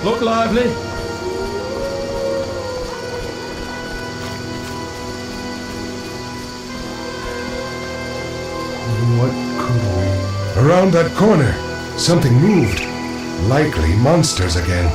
Look lively. What could we... Around that corner, something moved. Likely monsters again.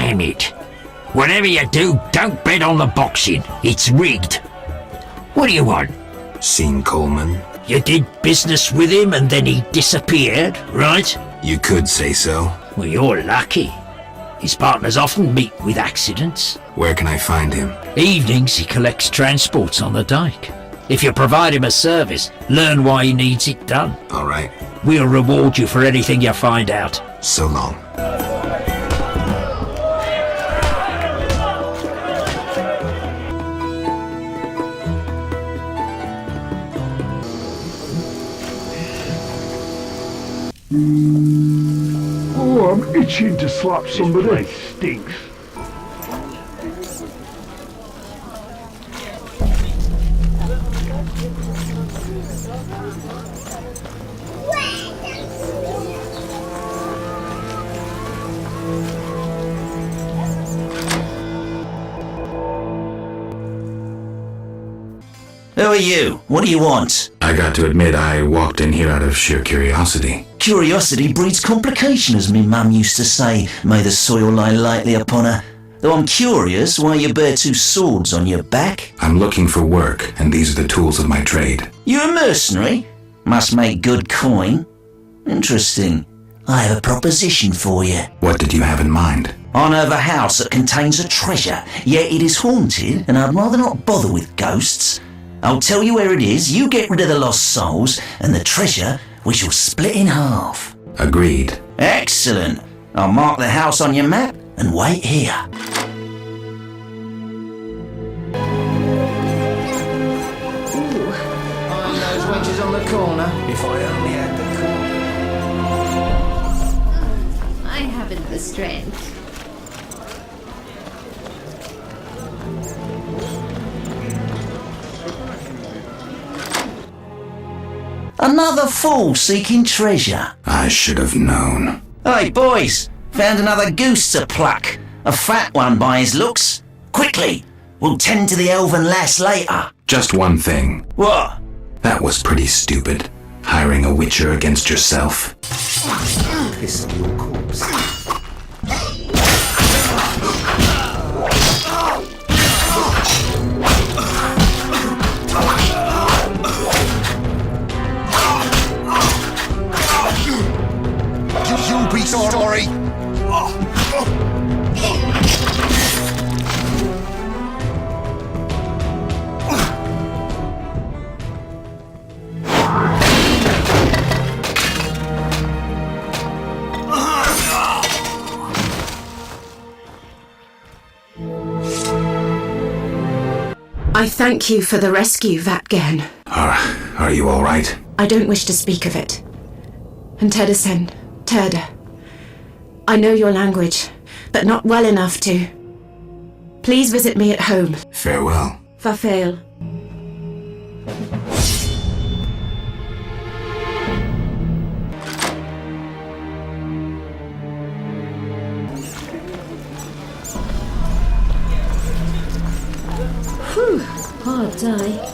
Damn it. Whatever you do, don't bet on the boxing. It's rigged. What do you want? SIN Coleman? You did business with him and then he disappeared, right? You could say so. Well, you're lucky. His partners often meet with accidents. Where can I find him? Evenings he collects transports on the dike. If you provide him a service, learn why he needs it done. All right. We'll reward you for anything you find out. So long. Oh, I'm itching to slap somebody. This place stinks. Who are you? What do you want? I got to admit, I walked in here out of sheer curiosity. Curiosity breeds complication, as me mum used to say. May the soil lie lightly upon her. Though I'm curious why you bear two swords on your back. I'm looking for work, and these are the tools of my trade. You a mercenary? Must make good coin. Interesting. I have a proposition for you. What did you have in mind? I know of a house that contains a treasure, yet it is haunted, and I'd rather not bother with ghosts. I'll tell you where it is, you get rid of the lost souls, and the treasure we shall split in half. Agreed. Excellent. I'll mark the house on your map and wait here. Ooh, find those wenches on the corner. If I only had the corner. I haven't the strength. Another fool seeking treasure. I should have known. Hey, boys, found another goose to pluck. A fat one by his looks. Quickly, we'll tend to the elven lass later. Just one thing. What? That was pretty stupid. Hiring a witcher against yourself. Piss on your corpse. You'll be sorry. I thank you for the rescue, Vatgen. Are you all right? I don't wish to speak of it. And Tedesen, Turda. I know your language, but not well enough to. Please visit me at home. Farewell. Farfail. Whew, hard day.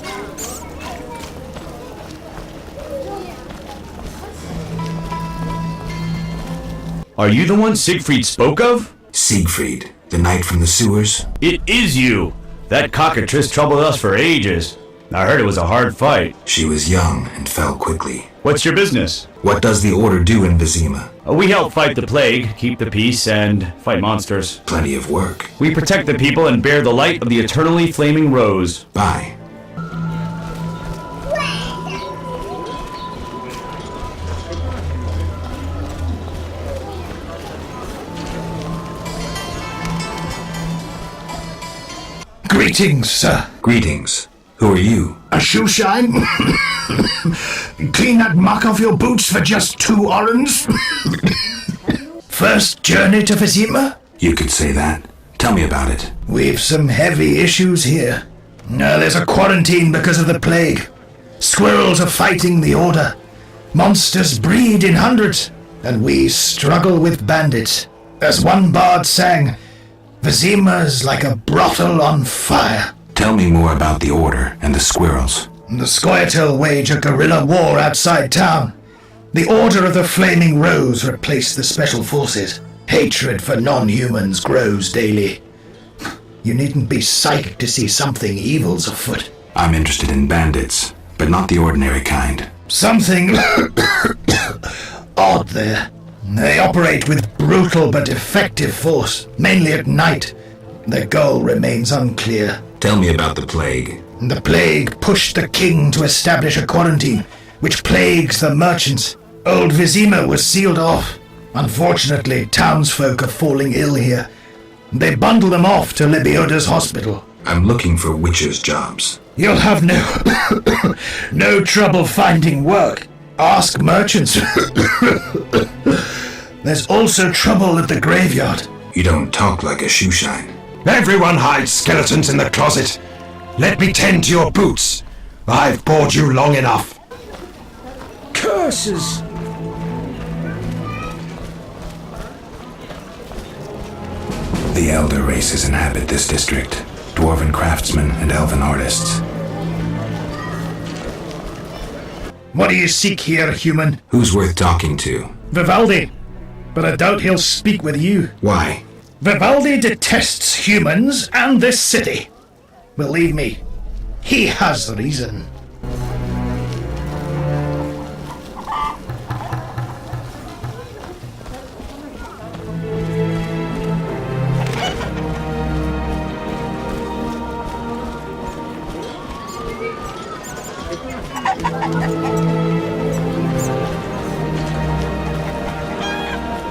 Are you the one Siegfried spoke of? Siegfried, the knight from the sewers? It is you! That cockatrice troubled us for ages. I heard it was a hard fight. She was young and fell quickly. What's your business? What does the order do in Wyzima? We help fight the plague, keep the peace, and fight monsters. Plenty of work. We protect the people and bear the light of the eternally flaming rose. Bye. Greetings, sir. Greetings. Who are you? A shoe shine? Clean that muck off your boots for just 2 orens? First journey to Wyzima? You could say that. Tell me about it. We've some heavy issues here. There's a quarantine because of the plague. Squirrels are fighting the order. Monsters breed in hundreds, and we struggle with bandits. As one bard sang, Wyzima's like a brothel on fire. Tell me more about the order and the squirrels. The Scoia'tael wage a guerrilla war outside town. The Order of the Flaming Rose replaced the special forces. Hatred for non-humans grows daily. You needn't be psychic to see something evil's afoot. I'm interested in bandits, but not the ordinary kind. Something odd there. They operate with brutal but effective force, mainly at night. Their goal remains unclear. Tell me about the plague. The plague pushed the king to establish a quarantine, which plagues the merchants. Old Wyzima was sealed off. Unfortunately, townsfolk are falling ill here. They bundle them off to Lebioda's hospital. I'm looking for witches' jobs. You'll have no trouble finding work. Ask merchants. There's also trouble at the graveyard. You don't talk like a shoeshine. Everyone hides skeletons in the closet. Let me tend to your boots. I've bored you long enough. Curses! The elder races inhabit this district. Dwarven craftsmen and elven artists. What do you seek here, human? Who's worth talking to? Vivaldi. But I doubt he'll speak with you. Why? Vivaldi detests humans and this city. Believe me, he has reason.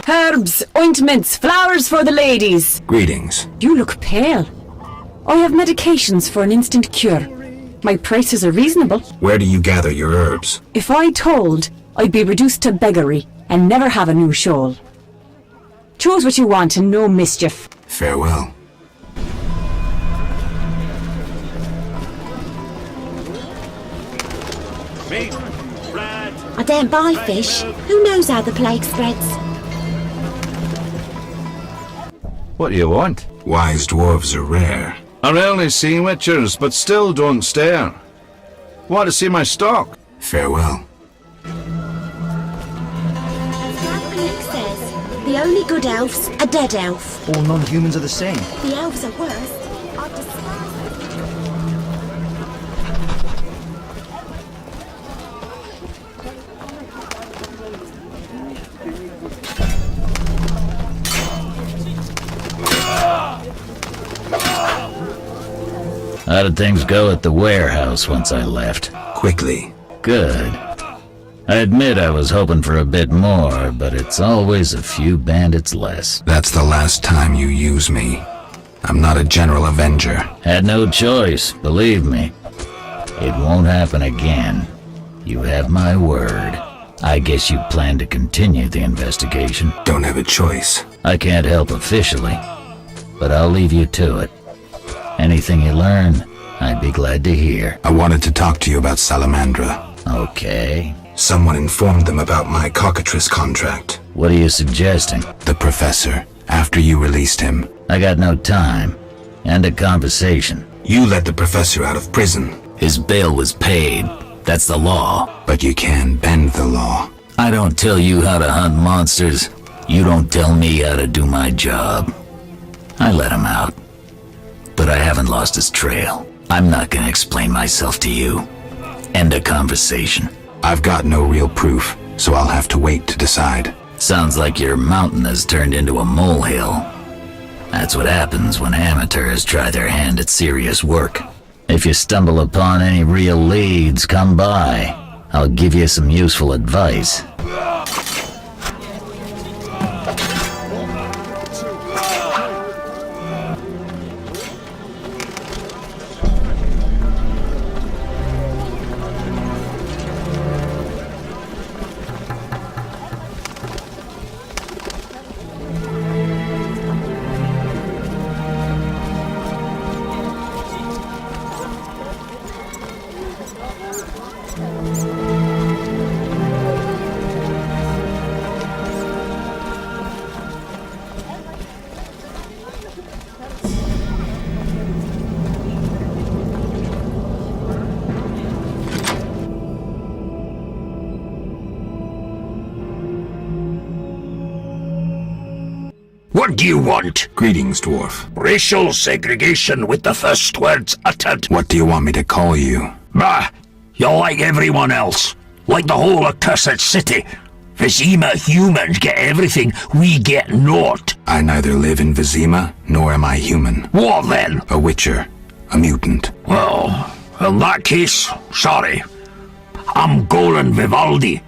Herbs, ointments, flowers for the ladies. Greetings. You look pale. I have medications for an instant cure. My prices are reasonable. Where do you gather your herbs? If I told, I'd be reduced to beggary and never have a new shawl. Choose what you want and no mischief. Farewell. I don't buy fish. Who knows how the plague spreads? What do you want? Wise dwarves are rare. I rarely see witchers, but still don't stare. Want to see my stock? Farewell. Luke says the only good elf's a dead elf. All non-humans are the same. The elves are worse. I despise How did things go at the warehouse once I left? Quickly. Good. I admit I was hoping for a bit more, but it's always a few bandits less. That's the last time you use me. I'm not a general avenger. Had no choice, believe me. It won't happen again. You have my word. I guess you plan to continue the investigation. Don't have a choice. I can't help officially, but I'll leave you to it. Anything you learn, I'd be glad to hear. I wanted to talk to you about Salamandra. Okay. Someone informed them about my cockatrice contract. What are you suggesting? The professor, after you released him. I got no time. And a conversation. You let the professor out of prison. His bail was paid. That's the law. But you can bend the law. I don't tell you how to hunt monsters. You don't tell me how to do my job. I let him out. But I haven't lost his trail. I'm not gonna explain myself to you. End of conversation. I've got no real proof, so I'll have to wait to decide. Sounds like your mountain has turned into a molehill. That's what happens when amateurs try their hand at serious work. If you stumble upon any real leads, come by. I'll give you some useful advice. What do you want? Greetings, dwarf. Racial segregation with the first words uttered. What do you want me to call you? Bah! You're like everyone else. Like the whole accursed city. Wyzima humans get everything, we get naught. I neither live in Wyzima, nor am I human. What then? A witcher. A mutant. Well, in that case, sorry. I'm Golan Vivaldi.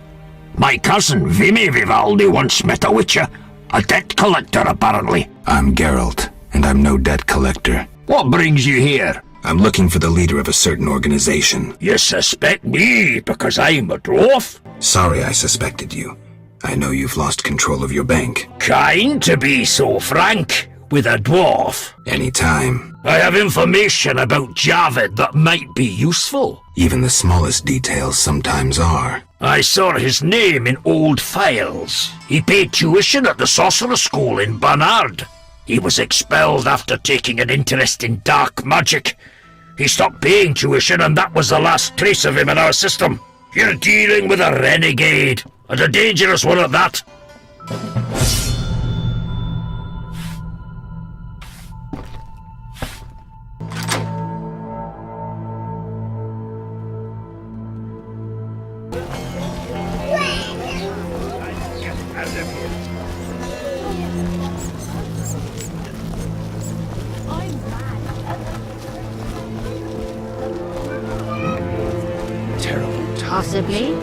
My cousin Vimy Vivaldi once met a witcher. A debt collector, apparently. I'm Geralt, and I'm no debt collector. What brings you here? I'm looking for the leader of a certain organization. You suspect me because I'm a dwarf? Sorry I suspected you. I know you've lost control of your bank. Kind to be so frank with a dwarf. Anytime. I have information about Javid that might be useful. Even the smallest details sometimes are. I saw his name in old files. He paid tuition at the sorcerer school in Barnard. He was expelled after taking an interest in dark magic. He stopped paying tuition and that was the last trace of him in our system. You're dealing with a renegade, and a dangerous one at that. Possibly.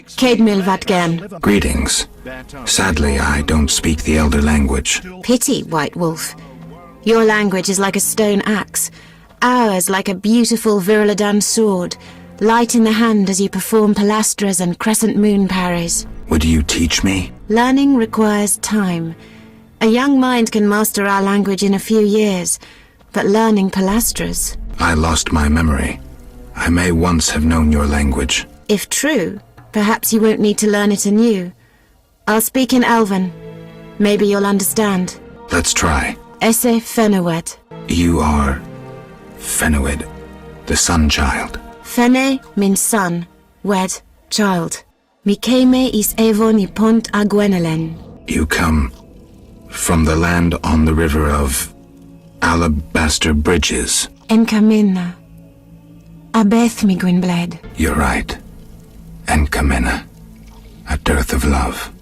Céad Milvat Gern. Greetings. Sadly, I don't speak the Elder language. Pity, White Wolf. Your language is like a stone axe. Ours like a beautiful Viruladan sword. Light in the hand as you perform pilastras and crescent moon parries. Would you teach me? Learning requires time. A young mind can master our language in a few years, but learning pilastras... I lost my memory. I may once have known your language. If true, perhaps you won't need to learn it anew. I'll speak in Elven. Maybe you'll understand. Let's try. Esse Fenowed. You are... Fenowed, the Sun Child. Fene means son, wed, child. Mikeme is Evon I Pont a Gwenelen. You come from the land on the river of Alabaster Bridges. Enkamina. Abeth mi Gwynbled. You're right. Enkamina. A dearth of love.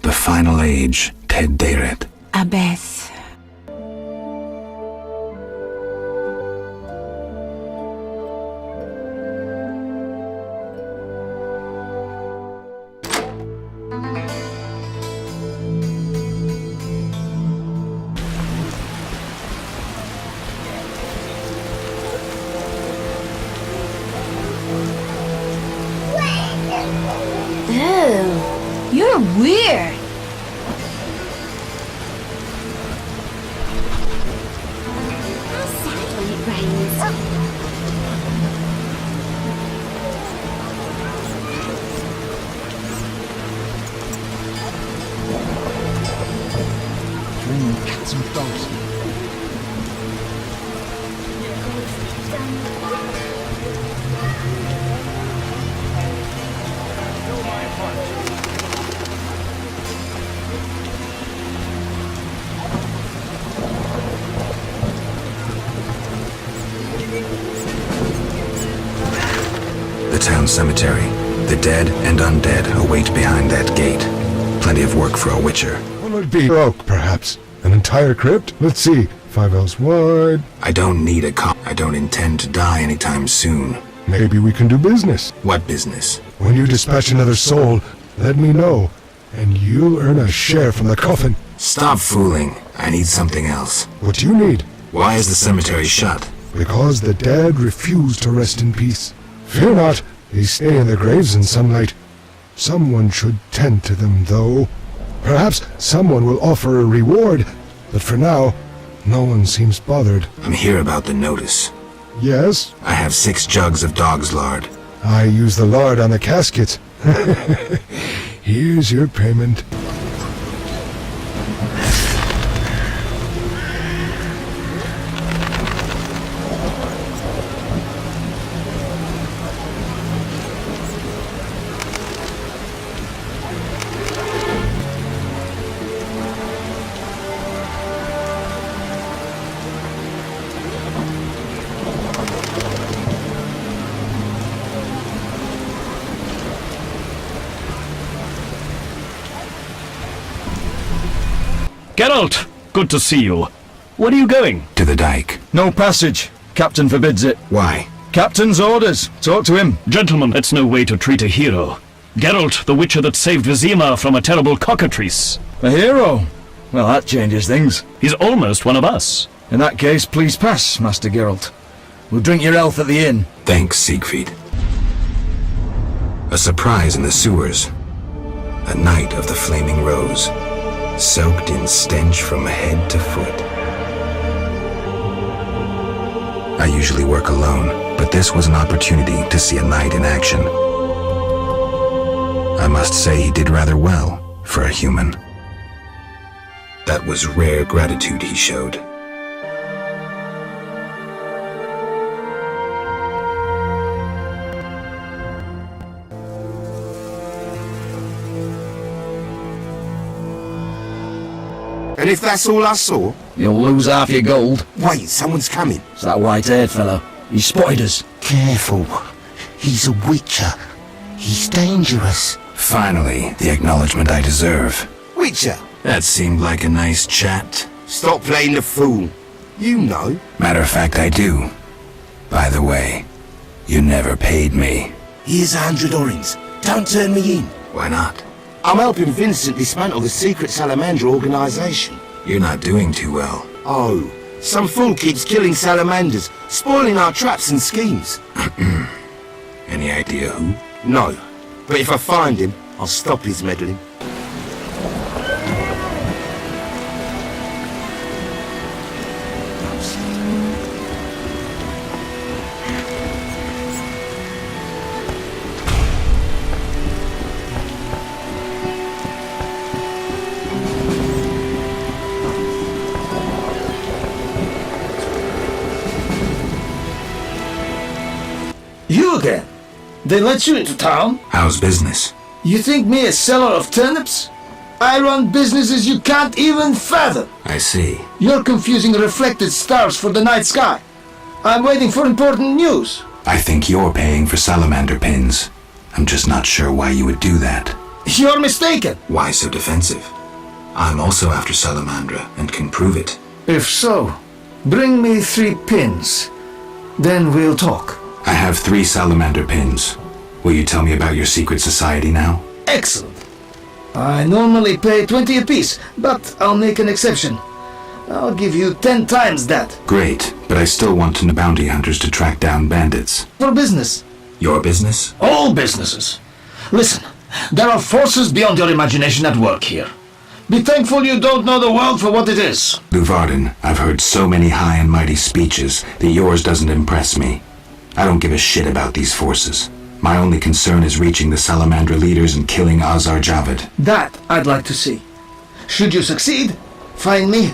The final age, Ted Deret. Abeth. You're weird. How sad when it rains. Cats and dogs. The town cemetery. The dead and undead await behind that gate. Plenty of work for a witcher. Will it be oak, perhaps? An entire crypt? Let's see. 5 ells wide. I don't need a I don't intend to die anytime soon. Maybe we can do business. What business? When you dispatch another soul, let me know, and you'll earn a share from the coffin. Stop fooling. I need something else. What do you need? Why is the cemetery shut? Because the dead refuse to rest in peace. Fear not, they stay in their graves in sunlight. Someone should tend to them, though. Perhaps someone will offer a reward, but for now, no one seems bothered. I'm here about the notice. Yes? I have 6 jugs of dog's lard. I use the lard on the casket. Here's your payment. Geralt, good to see you. Where are you going? To the dike. No passage. Captain forbids it. Why? Captain's orders. Talk to him. Gentlemen, that's no way to treat a hero. Geralt, the witcher that saved Wyzima from a terrible cockatrice. A hero? Well, that changes things. He's almost one of us. In that case, please pass, Master Geralt. We'll drink your health at the inn. Thanks, Siegfried. A surprise in the sewers. A night of the Flaming Rose, soaked in stench from head to foot. I usually work alone, but this was an opportunity to see a knight in action. I must say he did rather well for a human. That was rare gratitude he showed. And if that's all I saw? You'll lose half your gold. Wait, someone's coming. It's that white-haired fellow. He spotted us. Careful. He's a witcher. He's dangerous. Finally, the acknowledgement I deserve. Witcher? That seemed like a nice chat. Stop playing the fool. You know. Matter of fact, I do. By the way, you never paid me. Here's 100 orens. Don't turn me in. Why not? I'm helping Vincent dismantle the secret salamander organisation. You're not doing too well. Oh, some fool keeps killing salamanders, spoiling our traps and schemes. Any idea who? No, but if I find him, I'll stop his meddling. You again? They let you into town? How's business? You think me a seller of turnips? I run businesses you can't even fathom. I see. You're confusing reflected stars for the night sky. I'm waiting for important news. I think you're paying for salamander pins. I'm just not sure why you would do that. You're mistaken. Why so defensive? I'm also after salamandra and can prove it. If so, bring me 3 pins. Then we'll talk. I have 3 salamander pins. Will you tell me about your secret society now? Excellent. I normally pay 20 apiece, but I'll make an exception. I'll give you 10 times that. Great, but I still want bounty hunters to track down bandits. For business. Your business? All businesses. Listen, there are forces beyond your imagination at work here. Be thankful you don't know the world for what it is. Luvarden, I've heard so many high and mighty speeches that yours doesn't impress me. I don't give a shit about these forces. My only concern is reaching the Salamandra leaders and killing Azar Javed. That I'd like to see. Should you succeed, find me,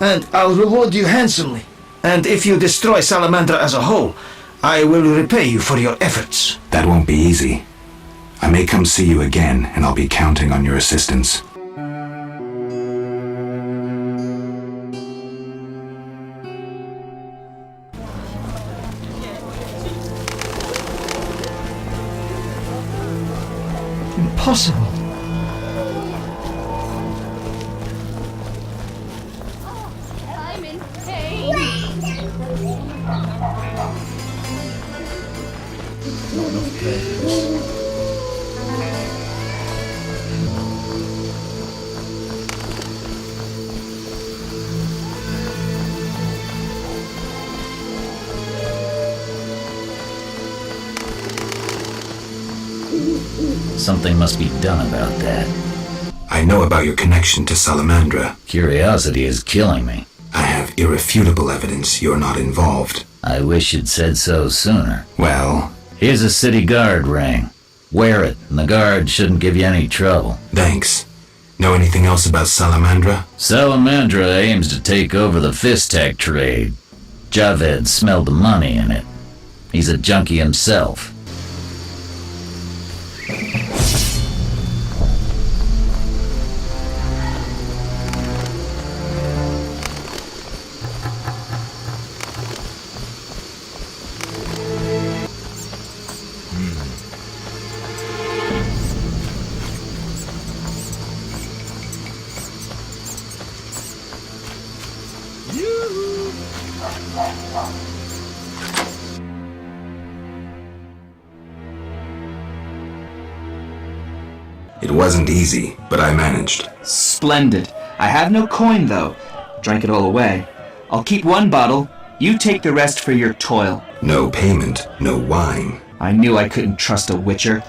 and I'll reward you handsomely. And if you destroy Salamandra as a whole, I will repay you for your efforts. That won't be easy. I may come see you again, and I'll be counting on your assistance. Impossible. I'm in pain. Something must be done about that. I know about your connection to Salamandra. Curiosity is killing me. I have irrefutable evidence you're not involved. I wish you'd said so sooner. Well, here's a city guard ring. Wear it, and the guard shouldn't give you any trouble. Thanks. Know anything else about Salamandra? Salamandra aims to take over the Fistak trade. Javed smelled the money in it. He's a junkie himself. It wasn't easy, but I managed. Splendid. I have no coin, though. Drank it all away. I'll keep one bottle. You take the rest for your toil. No payment, no wine. I knew I couldn't trust a witcher.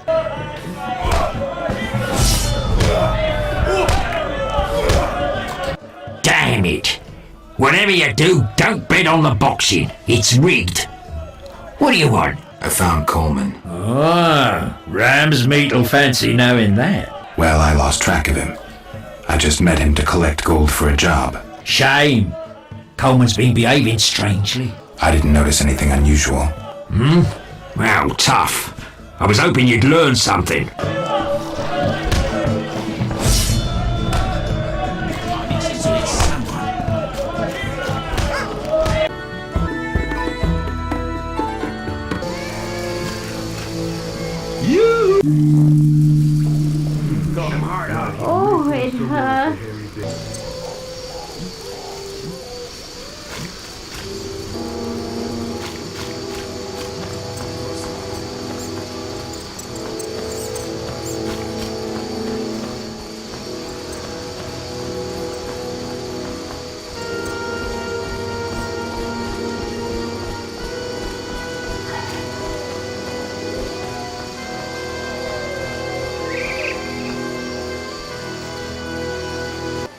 Damn it! Whatever you do, don't bet on the boxing. It's rigged. What do you want? I found Coleman. Ah, ram's meat'll fancy knowing that. Well, I lost track of him. I just met him to collect gold for a job. Shame. Coleman's been behaving strangely. I didn't notice anything unusual. Well, tough. I was hoping you'd learn something. Oh, it hurts.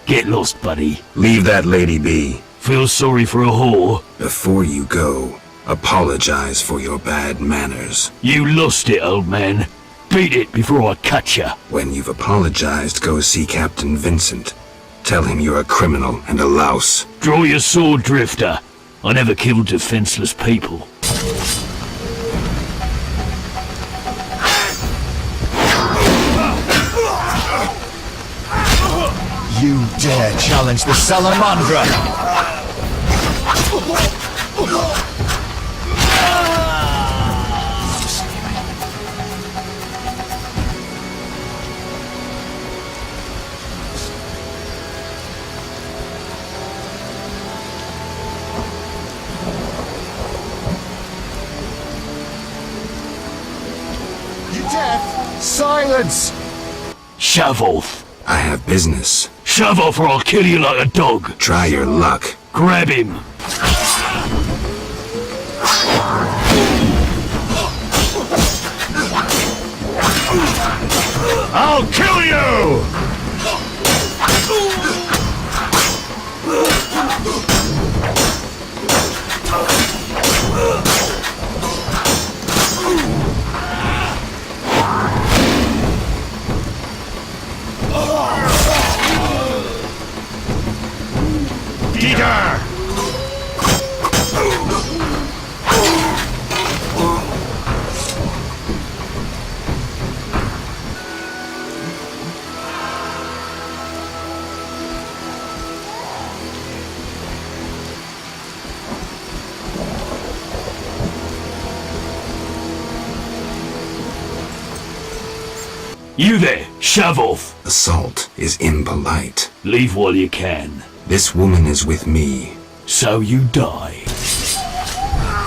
Get lost, buddy. Leave that lady be. Feel sorry for a whore? Before you go, apologize for your bad manners. You lost it, old man. Beat it before I cut ya. When you've apologized, go see Captain Vincent. Tell him you're a criminal and a louse. Draw your sword, Drifter. I never killed defenseless people. You dare challenge the Salamandra! You deaf? Silence! Shove off. I have business. Shove off or I'll kill you like a dog. Try your luck. Grab him. I'll kill you! Dieter! You there, shove off. Assault is impolite. Leave while you can. This woman is with me. So you die.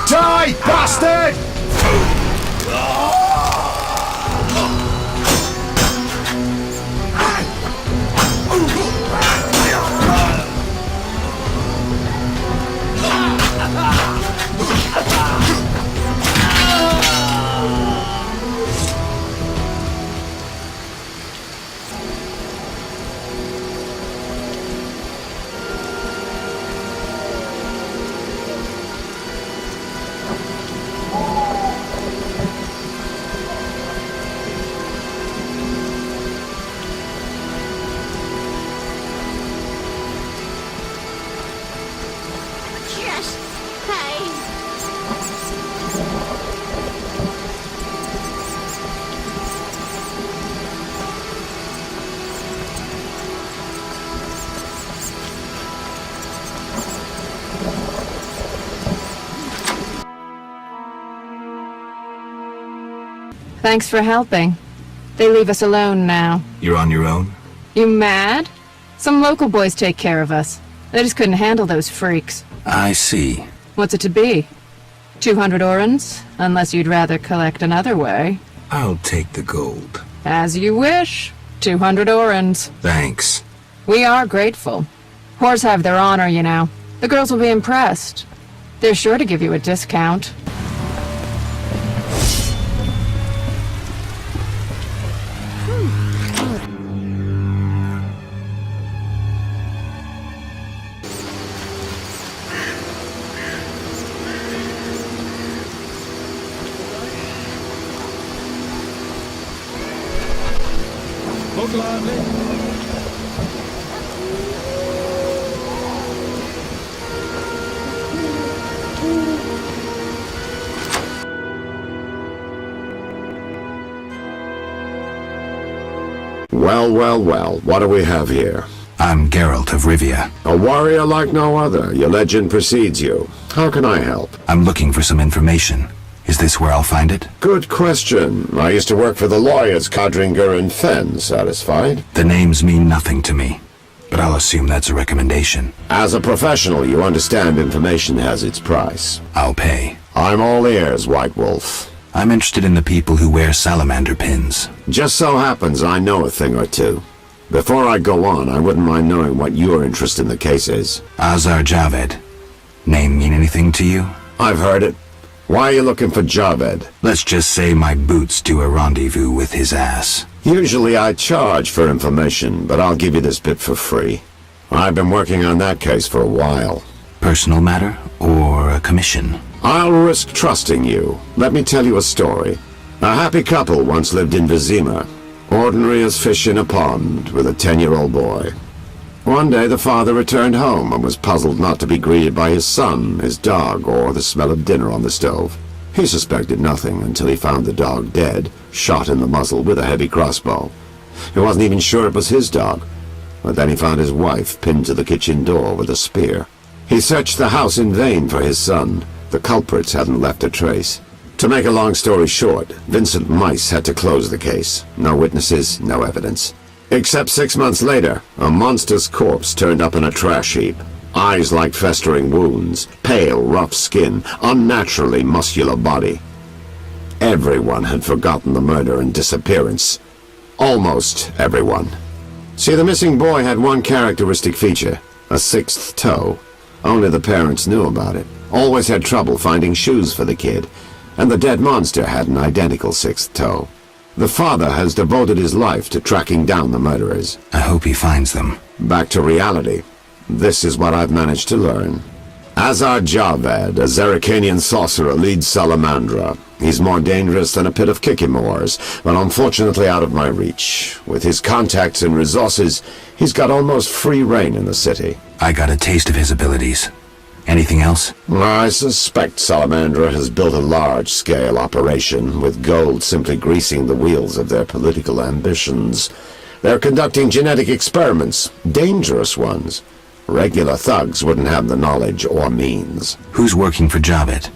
Die, bastard! Just pain. Thanks for helping. They leave us alone now. You're on your own? You mad? Some local boys take care of us. They just couldn't handle those freaks. I see. What's it to be? 200 orens? Unless you'd rather collect another way. I'll take the gold. As you wish. 200 orens. Thanks. We are grateful. Whores have their honor, you know. The girls will be impressed. They're sure to give you a discount. Look lively. Well, what do we have here? I'm Geralt of Rivia. A warrior like no other. Your legend precedes you. How can I help? I'm looking for some information. Is this where I'll find it? Good question. I used to work for the lawyers Codringer and Fenn. Satisfied? The names mean nothing to me, but I'll assume that's a recommendation. As a professional, you understand information has its price. I'll pay. I'm all ears, White Wolf. I'm interested in the people who wear salamander pins. Just so happens I know a thing or two. Before I go on, I wouldn't mind knowing what your interest in the case is. Azar Javed. Name mean anything to you? I've heard it. Why are you looking for Javed? Let's just say my boots do a rendezvous with his ass. Usually I charge for information, but I'll give you this bit for free. I've been working on that case for a while. Personal matter or a commission? I'll risk trusting you. Let me tell you a story. A happy couple once lived in Wyzima, ordinary as fish in a pond, with a 10-year-old boy. One day the father returned home and was puzzled not to be greeted by his son, his dog, or the smell of dinner on the stove. He suspected nothing until he found the dog dead, shot in the muzzle with a heavy crossbow. He wasn't even sure it was his dog, but then he found his wife pinned to the kitchen door with a spear. He searched the house in vain for his son. The culprits hadn't left a trace. To make a long story short, Vincent Mice had to close the case. No witnesses, no evidence. Except 6 months later, a monster's corpse turned up in a trash heap. Eyes like festering wounds, pale, rough skin, unnaturally muscular body. Everyone had forgotten the murder and disappearance. Almost everyone. See, the missing boy had one characteristic feature, a sixth toe. Only the parents knew about it. Always had trouble finding shoes for the kid, and the dead monster had an identical sixth toe. The father has devoted his life to tracking down the murderers. I hope he finds them. Back to reality. This is what I've managed to learn. Azar Javed, a Zerrikanian sorcerer, leads Salamandra. He's more dangerous than a pit of Kikimores, but unfortunately out of my reach. With his contacts and resources, he's got almost free reign in the city. I got a taste of his abilities. Anything else? I suspect Salamandra has built a large-scale operation, with gold simply greasing the wheels of their political ambitions. They're conducting genetic experiments, dangerous ones. Regular thugs wouldn't have the knowledge or means. Who's working for Javed?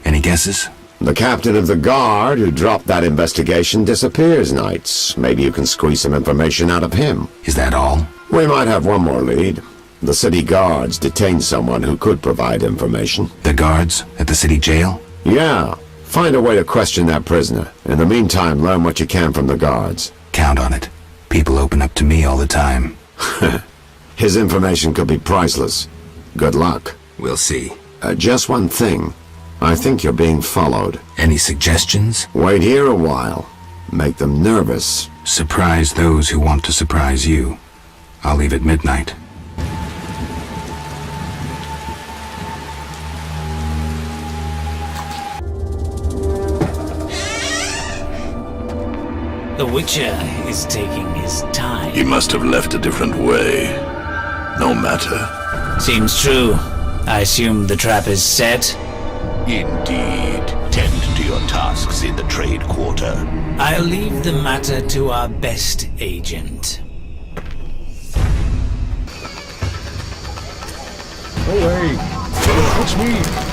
Any guesses? The captain of the guard who dropped that investigation disappears nights. Maybe you can squeeze some information out of him. Is that all? We might have one more lead. The city guards detained someone who could provide information. The guards? At the city jail? Yeah. Find a way to question that prisoner. In the meantime, learn what you can from the guards. Count on it. People open up to me all the time. His information could be priceless. Good luck. We'll see. Just one thing. I think you're being followed. Any suggestions? Wait here a while. Make them nervous. Surprise those who want to surprise you. I'll leave at midnight. The Witcher is taking his time. He must have left a different way. No matter. Seems true. I assume the trap is set? Indeed. Tend to your tasks in the trade quarter. I'll leave the matter to our best agent. Away! Watch me!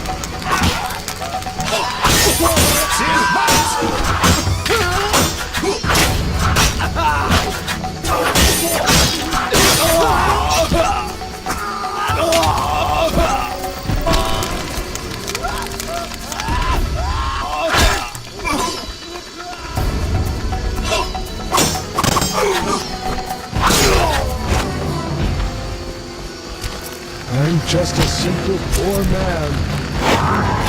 just a simple poor man.